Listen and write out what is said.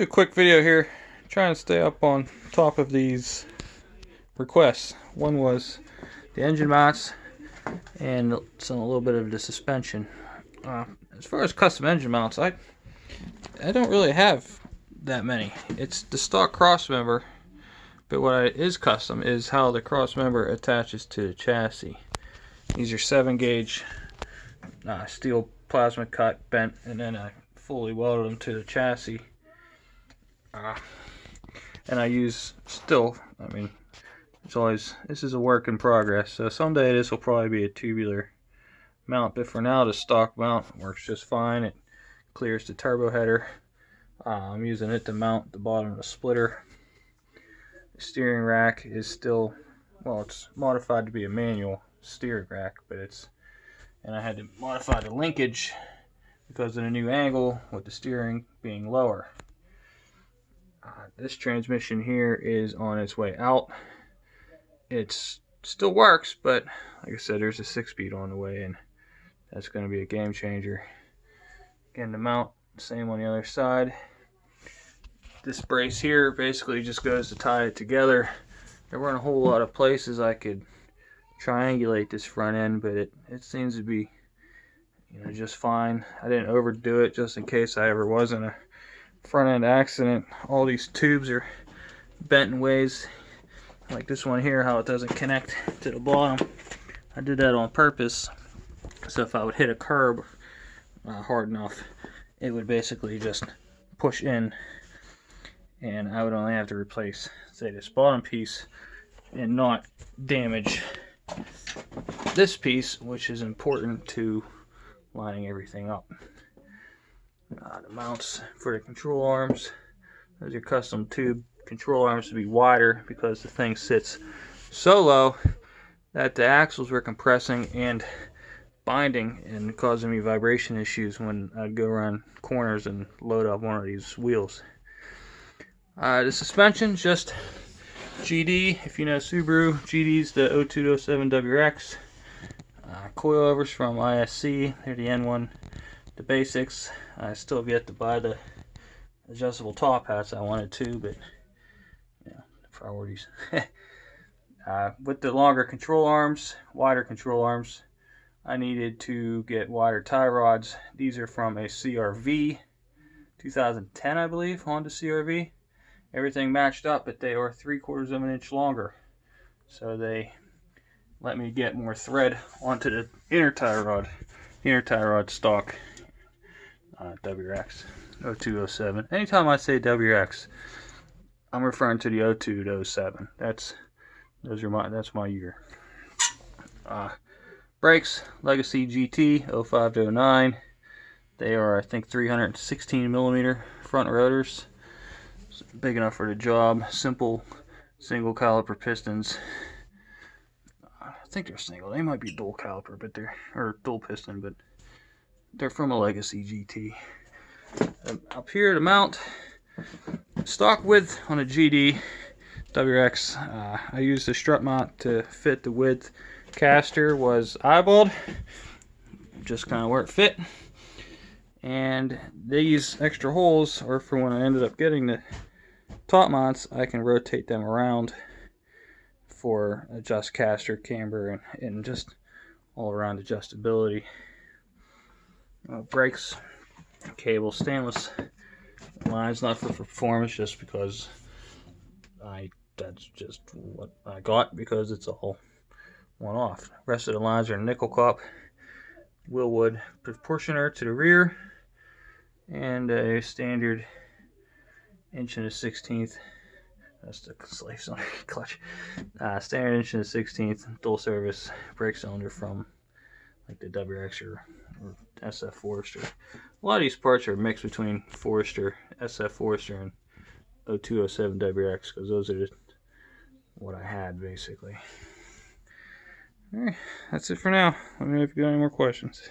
Do a quick video here, trying to stay up on top of these requests. One was the engine mounts and a little bit of the suspension. As far as custom engine mounts, I don't really have that many. It's the stock cross member, but what is custom is how the cross member attaches to the chassis. These are 7-gauge steel plasma cut, bent, and then I fully welded them to the chassis. And I use still, this is a work in progress, so someday this will probably be a tubular mount, but for now the stock mount works just fine. It clears the turbo header. I'm using it to mount the bottom of the splitter. The steering rack is still, it's modified to be a manual steering rack, and I had to modify the linkage because of the new angle with the steering being lower. This transmission here is on its way out. It still works, but like I said, there's a 6-speed on the way, and that's going to be a game changer. Again, the mount, same on the other side. This brace here basically just goes to tie it together. There weren't a whole lot of places I could triangulate this front end, but it seems to be just fine. I didn't overdo it just in case I ever was in a front end accident. All these tubes are bent in ways like this one here, how it doesn't connect to the bottom. I did that on purpose, so if I would hit a curb hard enough, it would basically just push in, and I would only have to replace, say, this bottom piece and not damage this piece, which is important to lining everything up. The mounts for the control arms, those are custom tube control arms to be wider because the thing sits so low that the axles were compressing and binding and causing me vibration issues when I'd go around corners and load up one of these wheels. The suspension, just GD. If you know Subaru, GD's the 0207 WRX. Coilovers from ISC, they're the N1. The basics. I still have yet to buy the adjustable top hats. I wanted to, but priorities. With the longer control arms, wider control arms, I needed to get wider tie rods. These are from a CRV 2010, I believe, Honda CRV. Everything matched up, but they are 3/4 of an inch longer, so they let me get more thread onto the inner tie rod. The inner tie rod stock WRX 0207. Anytime I say WRX, I'm referring to the 02 to 07. That's my year. Brakes, Legacy GT 05 to 09. They are, I think, 316 millimeter front rotors. It's big enough for the job. Simple single caliper pistons. I think they're single. They might be dual caliper, but or dual piston, but they're from a Legacy GT. Up here to mount, stock width on a GD WRX. I used the strut mount to fit the width. Caster was eyeballed, just kind of where it fit. And these extra holes are for when I ended up getting the top mounts. I can rotate them around for adjust caster, camber, and just all around adjustability. Brakes, cable, stainless lines, not for performance, just because that's just what I got, because it's all one-off. Rest of the lines are nickel cop, Wilwood proportioner to the rear, and a standard 1/16. That's the slave cylinder clutch. Standard 1/16 dual service brake cylinder from like the WRX or SF Forester. A lot of these parts are mixed between Forester, SF Forester, and 0207 WRX, because those are what I had basically. Alright, that's it for now. Let me know if you got any more questions.